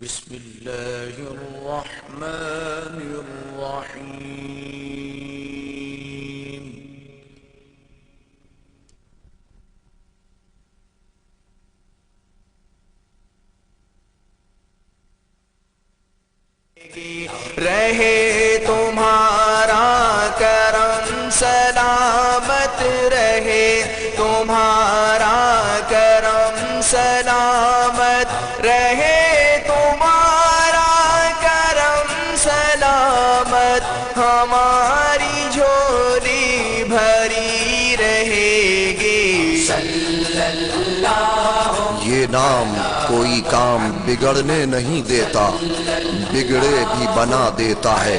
بسم الله الرحمن الرحيم. رہے تمہارا کرم سلامت رہے تمہارا کرم سلامت رہے تمہارا کرم سلامت ہماری جھولی بھری رہے گی. یہ نام کوئی کام بگڑنے نہیں دیتا، بگڑے بھی بنا دیتا ہے.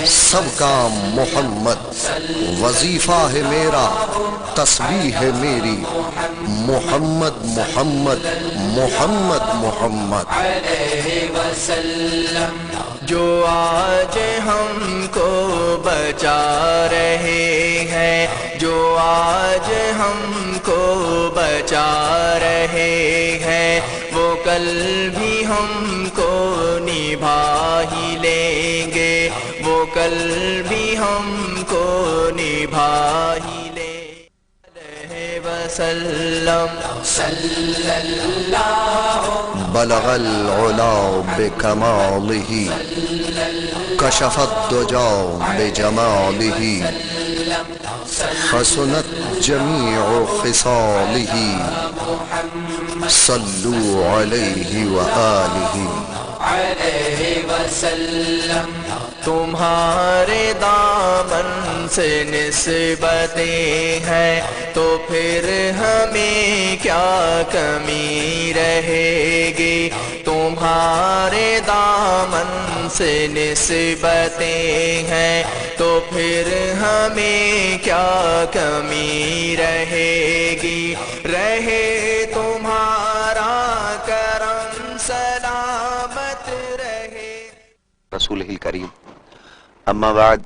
سب کام محمد، وظیفہ ہے میرا، تسبیح ہے میری. محمد محمد محمد محمد جو آج ہم کو بچا رہے ہیں، جو آج ہم کو بچا رہے ہیں، وہ کل بھی ہم کو نبھا ہی لیں گے، وہ کل بھی ہم کو نبھا ہی لیں گے. وسلم صلی اللہ بلغ العلا بکمالہ، کشف الدجا بجمالہ، حسنت جمیع خصالہ، صلو علیہ وآلہ. تمہارے دامن سے نسبتیں ہیں تو پھر ہمیں کیا کمی رہے گی. تمہارے دامن سے نسبتیں ہیں تو پھر ہمیں کیا کمی رہے گی. رہے تمہارا کرم سلامت رہے. رسول الکریم. اما بعد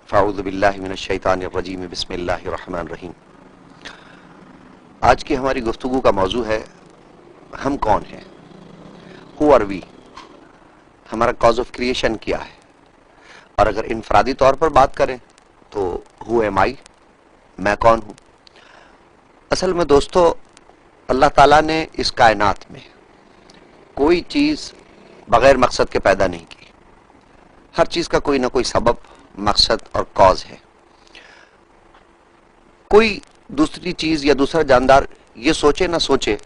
فاعوذ باللہ من الشیطان الرجیم، بسم اللہ الرحمن الرحیم. آج کی ہماری گفتگو کا موضوع ہے ہم کون ہیں. ہو آر وی، ہمارا کاز آف کریشن کیا ہے. اور اگر انفرادی طور پر بات کریں تو ہو ایم آئی، میں کون ہوں. اصل میں دوستو، اللہ تعالیٰ نے اس کائنات میں کوئی چیز بغیر مقصد کے پیدا نہیں کی. ہر چیز کا کوئی نہ کوئی سبب، مقصد اور کاز ہے. کوئی دوسری چیز یا دوسرا جاندار یہ سوچے نہ سوچے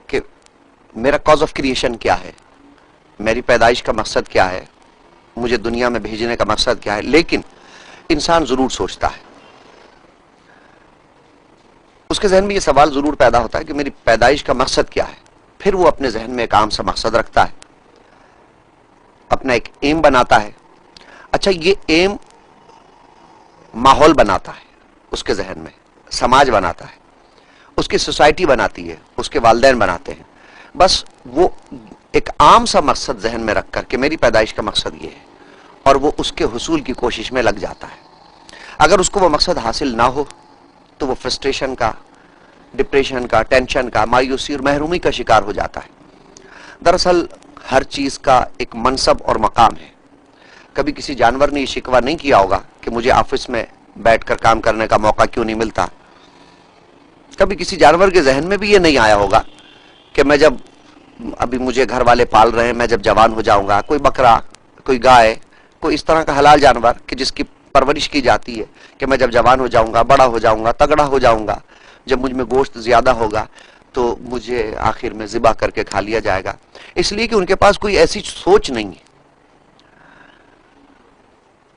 کہ میرا کاز آف کریشن کیا ہے، میری پیدائش کا مقصد کیا ہے، مجھے دنیا میں بھیجنے کا مقصد کیا ہے، لیکن انسان ضرور سوچتا ہے. اس کے ذہن میں یہ سوال ضرور پیدا ہوتا ہے کہ میری پیدائش کا مقصد کیا ہے. پھر وہ اپنے ذہن میں ایک عام سا مقصد رکھتا ہے، اپنا ایک ایم بناتا ہے. اچھا، یہ ایم ماحول بناتا ہے، اس کے ذہن میں سماج بناتا ہے، اس کی سوسائٹی بناتی ہے، اس کے والدین بناتے ہیں. بس وہ ایک عام سا مقصد ذہن میں رکھ کر کہ میری پیدائش کا مقصد یہ ہے، اور وہ اس کے حصول کی کوشش میں لگ جاتا ہے. اگر اس کو وہ مقصد حاصل نہ ہو تو وہ فرسٹریشن کا، ڈپریشن کا، ٹینشن کا، مایوسی اور محرومی کا شکار ہو جاتا ہے. دراصل ہر چیز کا ایک منصب اور مقام ہے. کبھی کسی جانور نے یہ شکوہ نہیں کیا ہوگا کہ مجھے آفس میں بیٹھ کر کام کرنے کا موقع کیوں نہیں ملتا. کبھی کسی جانور کے ذہن میں بھی یہ نہیں آیا ہوگا کہ میں جب ابھی مجھے گھر والے پال رہے ہیں، میں جب جوان ہو جاؤں گا، کوئی بکرا، کوئی گائے، کوئی اس طرح کا حلال جانور کہ جس کی پرورش کی جاتی ہے کہ میں جب جوان ہو جاؤں گا، بڑا ہو جاؤں گا، تگڑا ہو جاؤں گا، جب مجھ میں گوشت زیادہ ہوگا تو مجھے آخر میں ذبح کر کے کھا لیا جائے گا. اس لیے کہ ان کے پاس کوئی ایسی سوچ نہیں ہے،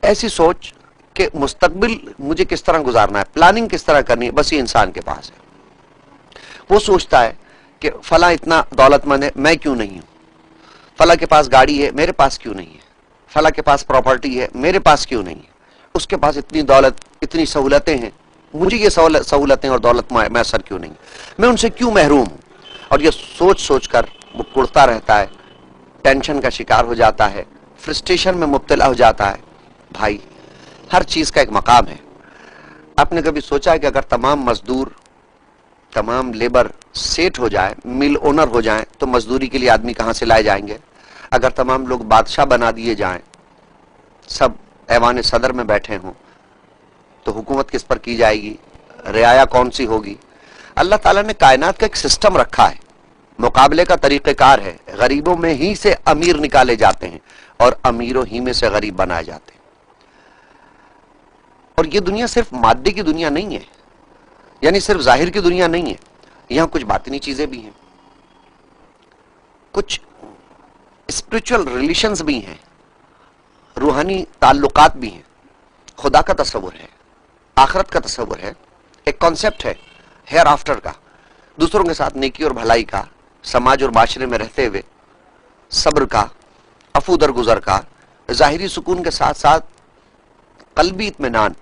ایسی سوچ کہ مستقبل مجھے کس طرح گزارنا ہے، پلاننگ کس طرح کرنی ہے. بس یہ انسان کے پاس ہے. وہ سوچتا ہے کہ فلاں اتنا دولت مند ہے، میں کیوں نہیں ہوں. فلاں کے پاس گاڑی ہے، میرے پاس کیوں نہیں ہے. فلاں کے پاس پراپرٹی ہے، میرے پاس کیوں نہیں ہے. اس کے پاس اتنی دولت، اتنی سہولتیں ہیں، مجھے یہ سہولتیں اور دولت میسر کیوں نہیں، میں ان سے کیوں محروم ہوں. اور یہ سوچ سوچ کر وہ کڑتا رہتا ہے، ٹینشن کا شکار ہو جاتا ہے، فرسٹریشن میں مبتلا ہو جاتا ہے. بھائی، ہر چیز کا ایک مقام ہے. آپ نے کبھی سوچا ہے کہ اگر تمام مزدور، تمام لیبر سیٹ ہو جائے، مل اونر ہو جائیں تو مزدوری کے لیے آدمی کہاں سے لائے جائیں گے؟ اگر تمام لوگ بادشاہ بنا دیے جائیں، سب ایوان صدر میں بیٹھے ہوں، تو حکومت کس پر کی جائے گی؟ رعایا کون سی ہوگی؟ اللہ تعالیٰ نے کائنات کا ایک سسٹم رکھا ہے، مقابلے کا طریقہ کار ہے، غریبوں میں ہی سے امیر نکالے جاتے ہیں اور امیروں ہی میں سے غریب بنائے جاتے ہیں۔ اور یہ دنیا صرف مادے کی دنیا نہیں ہے، یعنی صرف ظاہر کی دنیا نہیں ہے، یہاں کچھ باطنی چیزیں بھی ہیں، کچھ اسپرچل ریلیشنز بھی ہیں، روحانی تعلقات بھی ہیں، خدا کا تصور ہے، آخرت کا تصور ہے، ایک کانسیپٹ ہے ہیئر آفٹر کا، دوسروں کے ساتھ نیکی اور بھلائی کا، سماج اور معاشرے میں رہتے ہوئے صبر کا، عفو درگزر کا، ظاہری سکون کے ساتھ ساتھ قلبی اطمینان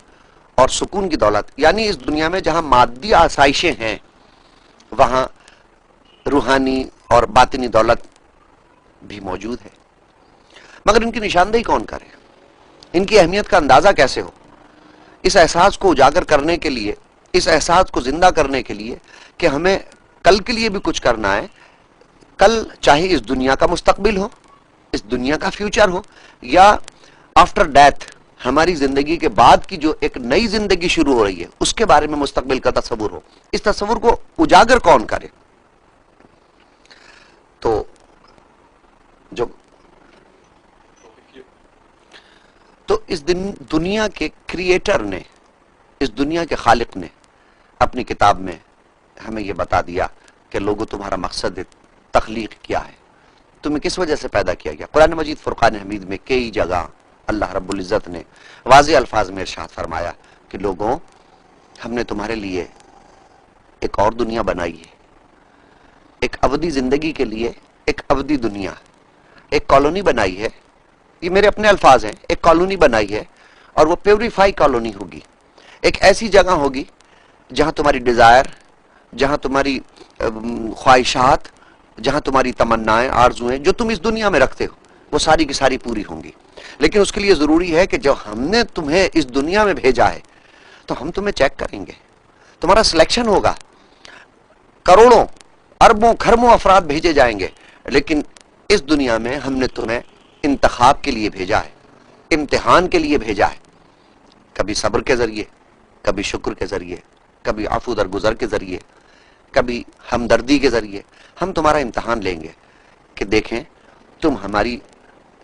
اور سکون کی دولت، یعنی اس دنیا میں جہاں مادی آسائشیں ہیں وہاں روحانی اور باطنی دولت بھی موجود ہے۔ مگر ان کی نشاندہی کون کرے؟ ان کی اہمیت کا اندازہ کیسے ہو؟ اس احساس کو اجاگر کرنے کے لیے، اس احساس کو زندہ کرنے کے لیے کہ ہمیں کل کے لیے بھی کچھ کرنا ہے، کل چاہے اس دنیا کا مستقبل ہو، اس دنیا کا فیوچر ہو، یا آفٹر ڈیتھ ہماری زندگی کے بعد کی جو ایک نئی زندگی شروع ہو رہی ہے اس کے بارے میں مستقبل کا تصور ہو، اس تصور کو اجاگر کون کرے؟ تو اس دنیا کے کریٹر نے، اس دنیا کے خالق نے اپنی کتاب میں ہمیں یہ بتا دیا کہ لوگوں تمہارا مقصد تخلیق کیا ہے، تمہیں کس وجہ سے پیدا کیا گیا۔ قرآن مجید فرقان حمید میں کئی جگہ اللہ رب العزت نے واضح الفاظ میں ارشاد فرمایا کہ لوگوں، ہم نے تمہارے لیے ایک اور دنیا بنائی ہے، ایک ابدی زندگی کے لیے ایک ابدی دنیا، ایک کالونی بنائی ہے، یہ میرے اپنے الفاظ ہیں، ایک کالونی بنائی ہے، اور وہ پیوریفائی کالونی ہوگی، ایک ایسی جگہ ہوگی جہاں تمہاری ڈیزائر، جہاں تمہاری خواہشات، جہاں تمہاری تمنائیں، آرزویں جو تم اس دنیا میں رکھتے ہو وہ ساری کی ساری پوری ہوں گی۔ لیکن اس کے لیے ضروری ہے کہ جب ہم نے تمہیں اس دنیا میں بھیجا ہے تو ہم تمہیں چیک کریں گے، تمہارا سلیکشن ہوگا، کروڑوں اربوں کھربوں افراد بھیجے جائیں گے، لیکن اس دنیا میں ہم نے تمہیں انتخاب کے لیے بھیجا ہے، امتحان کے لیے بھیجا ہے، کبھی صبر کے ذریعے، کبھی شکر کے ذریعے، کبھی عفو درگزر کے ذریعے، کبھی ہمدردی کے ذریعے ہم تمہارا امتحان لیں گے کہ دیکھیں تم ہماری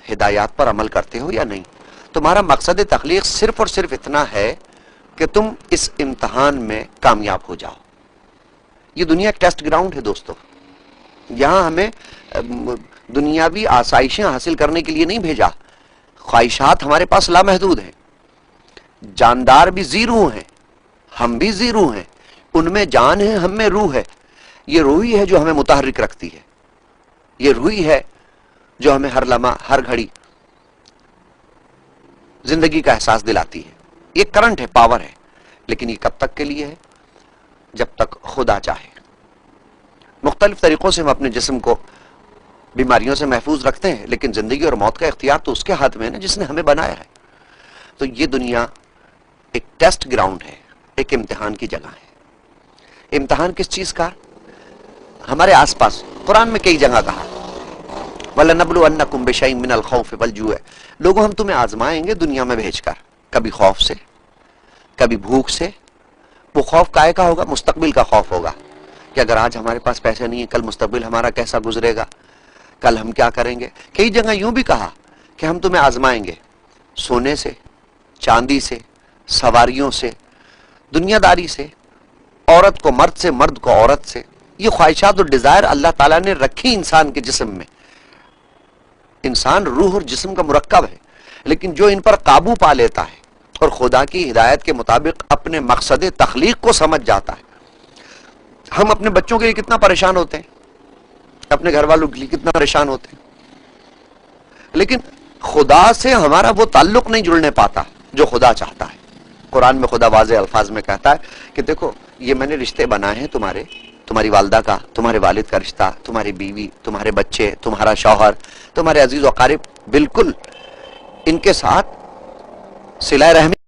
ہدایات پر عمل کرتے ہو یا نہیں۔ تمہارا مقصد تخلیق صرف اور صرف اتنا ہے کہ تم اس امتحان میں کامیاب ہو جاؤ۔ یہ دنیا ایک ٹیسٹ گراؤنڈ ہے دوستو، یہاں ہمیں دنیاوی آسائشیں حاصل کرنے کے لیے نہیں بھیجا، خواہشات ہمارے پاس لامحدود ہیں، جاندار بھی زیرو ہیں، ہم بھی زیرو ہیں، ان میں جان ہے، ہم میں روح ہے، یہ روح ہی ہے جو ہمیں متحرک رکھتی ہے، یہ روح ہی ہے جو ہمیں ہر لمحہ ہر گھڑی زندگی کا احساس دلاتی ہے، یہ کرنٹ ہے، پاور ہے، لیکن یہ کب تک کے لیے ہے؟ جب تک خدا چاہے۔ مختلف طریقوں سے ہم اپنے جسم کو بیماریوں سے محفوظ رکھتے ہیں، لیکن زندگی اور موت کا اختیار تو اس کے ہاتھ میں ہے نا جس نے ہمیں بنایا ہے۔ تو یہ دنیا ایک ٹیسٹ گراؤنڈ ہے، ایک امتحان کی جگہ ہے۔ امتحان کس چیز کا؟ ہمارے آس پاس قرآن میں کئی جگہ کہا وَلَنَبْلُوَنَّكُمْ بِشَيْءٍ مِّنَ الْخَوْفِ وَالْجُوعِ، لوگوں ہم تمہیں آزمائیں گے دنیا میں بھیج کر، کبھی خوف سے، کبھی بھوک سے۔ وہ خوف کائے کا ہوگا؟ مستقبل کا خوف ہوگا کہ اگر آج ہمارے پاس پیسے نہیں ہیں کل مستقبل ہمارا کیسا گزرے گا، کل ہم کیا کریں گے۔ کئی جگہ یوں بھی کہا کہ ہم تمہیں آزمائیں گے سونے سے، چاندی سے، سواریوں سے، دنیا داری سے، عورت کو مرد سے، مرد کو عورت سے۔ یہ خواہشات اور ڈیزائر اللہ تعالیٰ نے رکھی انسان کے جسم میں۔ انسان روح اور جسم کا مرکب ہے، لیکن جو ان پر قابو پا لیتا ہے اور خدا کی ہدایت کے مطابق اپنے مقصد تخلیق کو سمجھ جاتا ہے۔ ہم اپنے بچوں کے لیے کتنا پریشان ہوتے ہیں، اپنے گھر والوں کے لیے کتنا پریشان ہوتے ہیں، لیکن خدا سے ہمارا وہ تعلق نہیں جڑنے پاتا جو خدا چاہتا ہے۔ قرآن میں خدا واضح الفاظ میں کہتا ہے کہ دیکھو یہ میں نے رشتے بنائے ہیں تمہاری والدہ کا، تمہارے والد کا رشتہ، تمہاری بیوی، تمہارے بچے، تمہارا شوہر، تمہارے عزیز و اقارب، بالکل ان کے ساتھ صلہ رحمی